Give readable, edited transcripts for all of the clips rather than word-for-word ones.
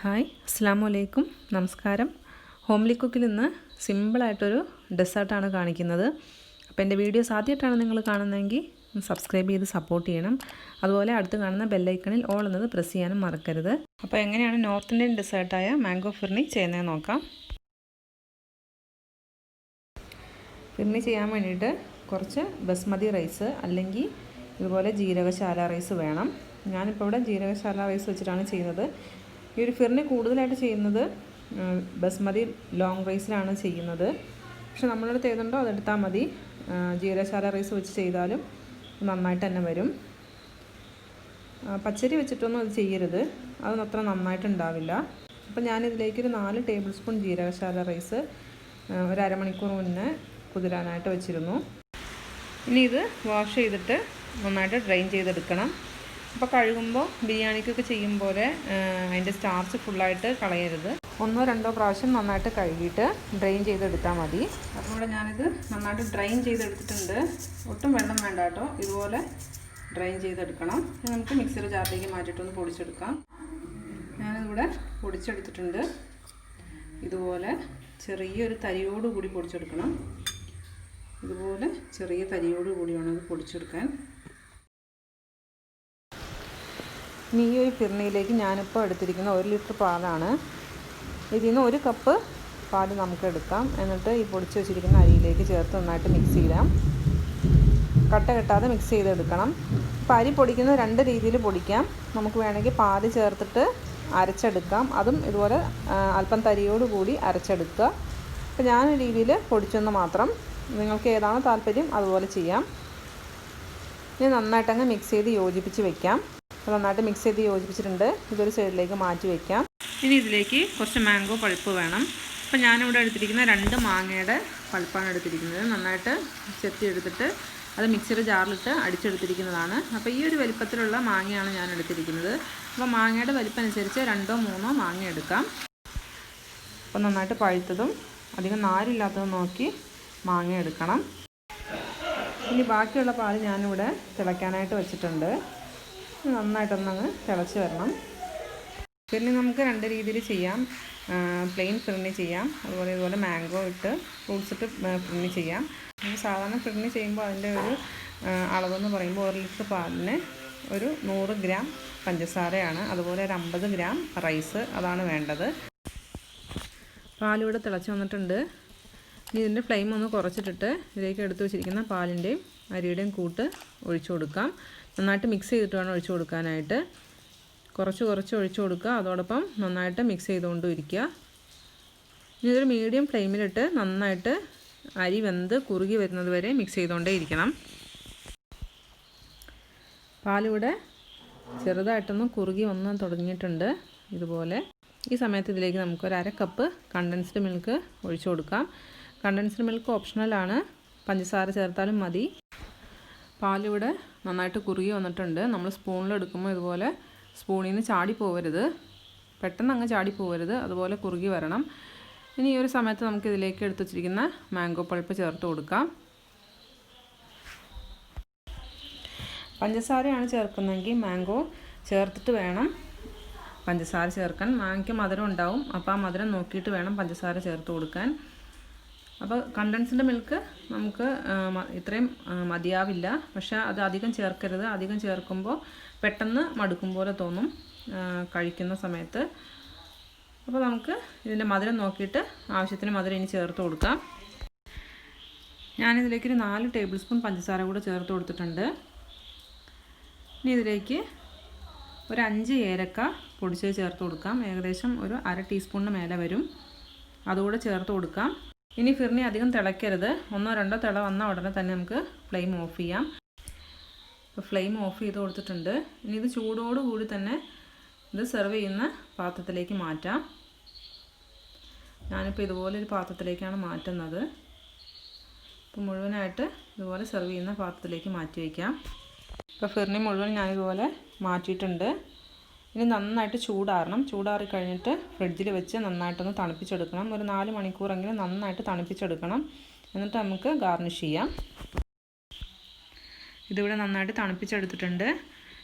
Hi അസ്സലാമു അലൈക്കും നമസ്കാരം. ഹോംലി കുക്കിൽ ഇന്ന് സിമ്പിളായിട്ടൊരു ഡെസേർട്ടാണ് കാണിക്കുന്നത്. അപ്പോൾ എൻ്റെ വീഡിയോസ് ആദ്യമായിട്ടാണ് നിങ്ങൾ കാണുന്നതെങ്കിൽ സബ്സ്ക്രൈബ് ചെയ്ത് സപ്പോർട്ട് ചെയ്യണം. അതുപോലെ അടുത്ത് കാണുന്ന ബെല്ലൈക്കണിൽ ഓൾ എന്നത് പ്രസ് ചെയ്യാനും മറക്കരുത്. അപ്പോൾ എങ്ങനെയാണ് നോർത്ത് ഇന്ത്യൻ ഡെസേർട്ടായ മാംഗോ ഫിർണി ചെയ്യുന്നതെന്ന് നോക്കാം. ഫിർണി ചെയ്യാൻ വേണ്ടിയിട്ട് കുറച്ച് ബസ്മതി റൈസ് അല്ലെങ്കിൽ ഇതുപോലെ ജീരകശാല റൈസ് വേണം. ഞാനിപ്പോൾ ഇവിടെ ജീരകശാല റൈസ് വെച്ചിട്ടാണ് ചെയ്യുന്നത്. ഈ ഒരു ഫിർണി കൂടുതലായിട്ട് ചെയ്യുന്നത് ബസ്മതി ലോങ് റൈസിലാണ് ചെയ്യുന്നത്. പക്ഷെ നമ്മളടുത്ത് ഏതുണ്ടോ അതെടുത്താൽ മതി. ജീരകശാല റൈസ് വെച്ച് ചെയ്താലും നന്നായിട്ട് തന്നെ വരും. പച്ചരി വെച്ചിട്ടൊന്നും അത് ചെയ്യരുത്, അതൊന്നും അത്ര നന്നായിട്ടുണ്ടാവില്ല. അപ്പോൾ ഞാനിതിലേക്കൊരു 4 ടേബിൾ സ്പൂൺ ജീരകശാല റൈസ് ഒരു അരമണിക്കൂർ മുന്നേ കുതിരാനായിട്ട് വെച്ചിരുന്നു. ഇനി ഇത് വാഷ് ചെയ്തിട്ട് നന്നായിട്ട് ഡ്രെയിൻ ചെയ്തെടുക്കണം. അപ്പോൾ കഴുകുമ്പോൾ ബിരിയാണിക്കൊക്കെ ചെയ്യും പോലെ അതിൻ്റെ സ്റ്റാർച്ച് ഫുള്ളായിട്ട് കളയരുത്. 1-2 പ്രാവശ്യം നന്നായിട്ട് കഴുകിയിട്ട് ഡ്രെയിൻ ചെയ്തെടുത്താൽ മതി. അപ്പോൾ ഇവിടെ ഞാനിത് നന്നായിട്ട് ഡ്രെയിൻ ചെയ്തെടുത്തിട്ടുണ്ട്. ഒട്ടും വെള്ളം വേണ്ട കേട്ടോ, ഇതുപോലെ ഡ്രെയിൻ ചെയ്തെടുക്കണം. നമുക്ക് മിക്സിയുടെ ജാറിലേക്ക് മാറ്റിയിട്ടൊന്ന് പൊടിച്ചെടുക്കാം. ഞാനിതിവിടെ പൊടിച്ചെടുത്തിട്ടുണ്ട്. ഇതുപോലെ ചെറിയൊരു തരിയോടുകൂടി പൊടിച്ചെടുക്കണം. ഇതുപോലെ ചെറിയ തരിയോടുകൂടി വേണം ഇത് പൊടിച്ചെടുക്കാൻ. ഇനി ഈ ഒരു ഫിർണിയിലേക്ക് ഞാനിപ്പോൾ എടുത്തിരിക്കുന്ന 1 ലിറ്റർ പാലാണ്. ഇതിൽ നിന്ന് 1 കപ്പ് പാൽ നമുക്ക് എടുക്കാം. എന്നിട്ട് ഈ പൊടിച്ച് വെച്ചിരിക്കുന്ന അരിയിലേക്ക് ചേർത്ത് നന്നായിട്ട് മിക്സ് ചെയ്യാം. കട്ട കെട്ടാതെ മിക്സ് ചെയ്തെടുക്കണം. ഇപ്പോൾ അരി പൊടിക്കുന്ന 2 രീതിയിൽ പൊടിക്കാം. നമുക്ക് വേണമെങ്കിൽ പാൽ ചേർത്തിട്ട് അരച്ചെടുക്കാം. അതും ഇതുപോലെ അല്പം തരിയോടുകൂടി അരച്ചെടുക്കുക. അപ്പോൾ ഞാൻ ഈ രീതിയിൽ പൊടിച്ചെന്ന് മാത്രം. നിങ്ങൾക്ക് ഏതാണോ താല്പര്യം അതുപോലെ ചെയ്യാം. ഇനി നന്നായിട്ടങ്ങ് മിക്സ് ചെയ്ത് യോജിപ്പിച്ച് വയ്ക്കാം. അപ്പോൾ നന്നായിട്ട് മിക്സ് ചെയ്ത് യോജിപ്പിച്ചിട്ടുണ്ട്. ഇതൊരു സൈഡിലേക്ക് മാറ്റി വയ്ക്കാം. ഇനി ഇതിലേക്ക് കുറച്ച് മാംഗോ പൾപ്പ് വേണം. അപ്പോൾ ഞാനിവിടെ എടുത്തിരിക്കുന്ന 2 മാങ്ങയുടെ പൾപ്പാണ് എടുത്തിരിക്കുന്നത്. നന്നായിട്ട് ചെത്തി എടുത്തിട്ട് അത് മിക്സിയുടെ ജാറിലിട്ട് അടിച്ചെടുത്തിരിക്കുന്നതാണ്. അപ്പോൾ ഈ ഒരു വലിപ്പത്തിലുള്ള മാങ്ങയാണ് ഞാൻ എടുത്തിരിക്കുന്നത്. അപ്പോൾ മാങ്ങയുടെ വലിപ്പം അനുസരിച്ച് 2-3 മാങ്ങ എടുക്കാം. അപ്പോൾ നന്നായിട്ട് പഴുത്തതും അധികം നാരില്ലാത്തതും നോക്കി മാങ്ങ എടുക്കണം. ഇനി ബാക്കിയുള്ള പാൽ ഞാനിവിടെ തിളയ്ക്കാനായിട്ട് വെച്ചിട്ടുണ്ട്. നന്നായിട്ടൊന്നങ്ങ് തിളച്ച് വരണം. ഫിർണി നമുക്ക് 2 രീതിയിൽ ചെയ്യാം. പ്ലെയിൻ ഫിർണി ചെയ്യാം, അതുപോലെ ഇതുപോലെ മാംഗോ ഇട്ട് ഫ്രൂട്ട്സ് ഇട്ട് ഫിർണി ചെയ്യാം. സാധാരണ ഫിർണി ചെയ്യുമ്പോൾ അതിൻ്റെ ഒരു അളവെന്ന് പറയുമ്പോൾ 1 ലിറ്റർ പാലിന് ഒരു 100 ഗ്രാം പഞ്ചസാരയാണ്, അതുപോലെ ഒരു 50 ഗ്രാം റൈസ്, അതാണ് വേണ്ടത്. പാലിവിടെ തിളച്ച് വന്നിട്ടുണ്ട്. ഇനി ഇതിൻ്റെ ഫ്ലെയിം ഒന്ന് കുറച്ചിട്ടിട്ട് ഇതിലേക്ക് എടുത്ത് വെച്ചിരിക്കുന്ന പാലിൻ്റെയും അരിയുടെയും കൂട്ട് ഒഴിച്ചു കൊടുക്കാം. നന്നായിട്ട് മിക്സ് ചെയ്തിട്ട് വേണം ഒഴിച്ചു കൊടുക്കാനായിട്ട്. കുറച്ച് ഒഴിച്ചു കൊടുക്കുക. അതോടൊപ്പം നന്നായിട്ട് മിക്സ് ചെയ്തുകൊണ്ടും ഇരിക്കുക. ഇനി ഇതൊരു മീഡിയം ഫ്ലെയിമിലിട്ട് നന്നായിട്ട് അരി വെന്ത് കുറുകി വരുന്നത് വരെ മിക്സ് ചെയ്തുകൊണ്ടേ ഇരിക്കണം. പാലിവിടെ ചെറുതായിട്ടൊന്ന് കുറുകി വന്ന് തുടങ്ങിയിട്ടുണ്ട്. ഇതുപോലെ ഈ സമയത്ത് ഇതിലേക്ക് നമുക്കൊരു 1/2 കപ്പ് കണ്ടൻസ്ഡ് മിൽക്ക് ഒഴിച്ചു കൊടുക്കാം. കണ്ടൻസ്ഡ് മിൽക്ക് ഓപ്ഷണലാണ്, പഞ്ചസാര ചേർത്താലും മതി. പാലിവിടെ നന്നായിട്ട് കുറുകി വന്നിട്ടുണ്ട്. നമ്മൾ സ്പൂണിലെടുക്കുമ്പോൾ ഇതുപോലെ സ്പൂണിൽ നിന്ന് ചാടിപ്പോവരുത്, പെട്ടെന്ന് അങ്ങ് ചാടിപ്പോവരുത്, അതുപോലെ കുറുകി വരണം. ഇനി ഈ ഒരു സമയത്ത് നമുക്ക് ഇതിലേക്ക് എടുത്ത് വച്ചിരിക്കുന്ന മാംഗോ പൾപ്പ് ചേർത്ത് കൊടുക്കാം. പഞ്ചസാരയാണ് ചേർക്കുന്നതെങ്കിൽ മാംഗോ ചേർത്തിട്ട് വേണം പഞ്ചസാര ചേർക്കാൻ. മാങ്ങയ്ക്ക് മധുരം ഉണ്ടാവും, അപ്പോൾ ആ മധുരം നോക്കിയിട്ട് വേണം പഞ്ചസാര ചേർത്ത് കൊടുക്കാൻ. അപ്പോൾ കണ്ടൻസ്ഡ് മിൽക്ക് നമുക്ക് ഇത്രയും മതിയാവില്ല, പക്ഷേ അത് അധികം ചേർക്കരുത്. അധികം ചേർക്കുമ്പോൾ പെട്ടെന്ന് മടുക്കും പോലെ തോന്നും കഴിക്കുന്ന സമയത്ത്. അപ്പോൾ നമുക്ക് ഇതിൻ്റെ മധുരം നോക്കിയിട്ട് ആവശ്യത്തിന് മധുരം ഇനി ചേർത്ത് കൊടുക്കാം. ഞാനിതിലേക്കൊരു 4 ടേബിൾ സ്പൂൺ പഞ്ചസാര കൂടെ ചേർത്ത് കൊടുത്തിട്ടുണ്ട്. ഇനി ഇതിലേക്ക് ഒരു 5 ഏലക്ക പൊടിച്ചത് ചേർത്ത് കൊടുക്കാം. ഏകദേശം ഒരു 1/2 ടീസ്പൂണിന് മേലെ വരും. അതുകൂടെ ചേർത്ത് കൊടുക്കാം. ഇനി ഫിർണി അധികം തിളയ്ക്കരുത്. 1-2 തിള വന്ന ഉടനെ തന്നെ നമുക്ക് ഫ്ലെയിം ഓഫ് ചെയ്യാം. അപ്പോൾ ഫ്ലെയിം ഓഫ് ചെയ്ത് കൊടുത്തിട്ടുണ്ട്. ഇനി ഇത് ചൂടോടുകൂടി തന്നെ ഇത് സെർവ് ചെയ്യുന്ന പാത്രത്തിലേക്ക് മാറ്റാം. ഞാനിപ്പോൾ ഇതുപോലൊരു പാത്രത്തിലേക്കാണ് മാറ്റുന്നത്. അപ്പോൾ മുഴുവനായിട്ട് ഇതുപോലെ സെർവ് ചെയ്യുന്ന പാത്രത്തിലേക്ക് മാറ്റി വയ്ക്കാം. ഇപ്പോൾ ഫിർണി മുഴുവൻ ഞാനിതുപോലെ മാറ്റിയിട്ടുണ്ട്. ഇനി നന്നായിട്ട് ചൂടാറണം. ചൂടാറി കഴിഞ്ഞിട്ട് ഫ്രിഡ്ജിൽ വെച്ച് നന്നായിട്ടൊന്ന് തണുപ്പിച്ചെടുക്കണം. ഒരു 4 മണിക്കൂറെങ്കിലും നന്നായിട്ട് തണുപ്പിച്ചെടുക്കണം. എന്നിട്ട് നമുക്ക് ഗാർണിഷ് ചെയ്യാം. ഇതിവിടെ നന്നായിട്ട് തണുപ്പിച്ചെടുത്തിട്ടുണ്ട്.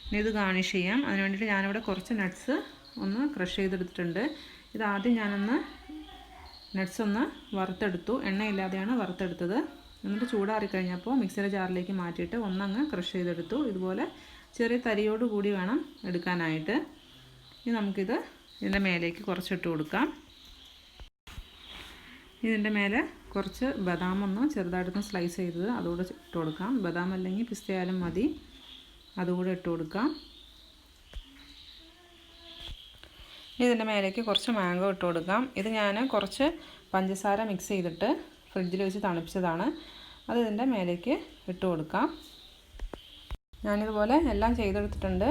ഇനി ഇത് ഗാർണിഷ് ചെയ്യാം. അതിന് വേണ്ടിയിട്ട് ഞാനിവിടെ കുറച്ച് നട്ട്സ് ഒന്ന് ക്രഷ് ചെയ്തെടുത്തിട്ടുണ്ട്. ഇതാദ്യം ഞാനൊന്ന് നട്ട്സ് ഒന്ന് വറുത്തെടുത്തു. എണ്ണയില്ലാതെയാണ് വറുത്തെടുത്തത്. എന്നിട്ട് ചൂടാറിക്കഴിഞ്ഞപ്പോൾ മിക്സിയുടെ ജാറിലേക്ക് മാറ്റിയിട്ട് ഒന്നങ്ങ് ക്രഷ് ചെയ്തെടുത്തു. ഇതുപോലെ ചെറിയ തരിയോട് കൂടി വേണം എടുക്കാനായിട്ട്. ഇനി നമുക്കിത് ഇതിൻ്റെ മേലേക്ക് കുറച്ചിട്ട് കൊടുക്കാം. ഇതിൻ്റെ മേലെ കുറച്ച് ബദാമൊന്ന് ചെറുതായിട്ടൊന്ന് സ്ലൈസ് ചെയ്തത് അതുകൂടെ ഇട്ട് കൊടുക്കാം. ബദാം അല്ലെങ്കിൽ പിസ്തയാലും മതി, അതുകൂടെ ഇട്ട് കൊടുക്കാം. ഇതിൻ്റെ മേലേക്ക് കുറച്ച് മാംഗോ ഇട്ട് കൊടുക്കാം. ഇത് ഞാൻ കുറച്ച് പഞ്ചസാര മിക്സ് ചെയ്തിട്ട് ഫ്രിഡ്ജിൽ വെച്ച് തണുപ്പിച്ചതാണ്. അത് ഇതിൻ്റെ മേലേക്ക് ഇട്ട് കൊടുക്കാം. ഞാനിതുപോലെ എല്ലാം ചെയ്തെടുത്തിട്ടുണ്ട്.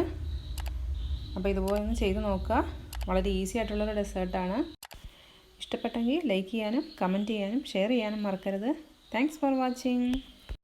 അപ്പോൾ ഇതുപോലെ ഒന്ന് ചെയ്ത് നോക്കുക. വളരെ ഈസി ആയിട്ടുള്ളൊരു ഡെസേർട്ടാണ്. ഇഷ്ടപ്പെട്ടെങ്കിൽ ലൈക്ക് ചെയ്യാനും കമൻറ്റ് ചെയ്യാനും ഷെയർ ചെയ്യാനും മറക്കരുത്. Thanks for watching.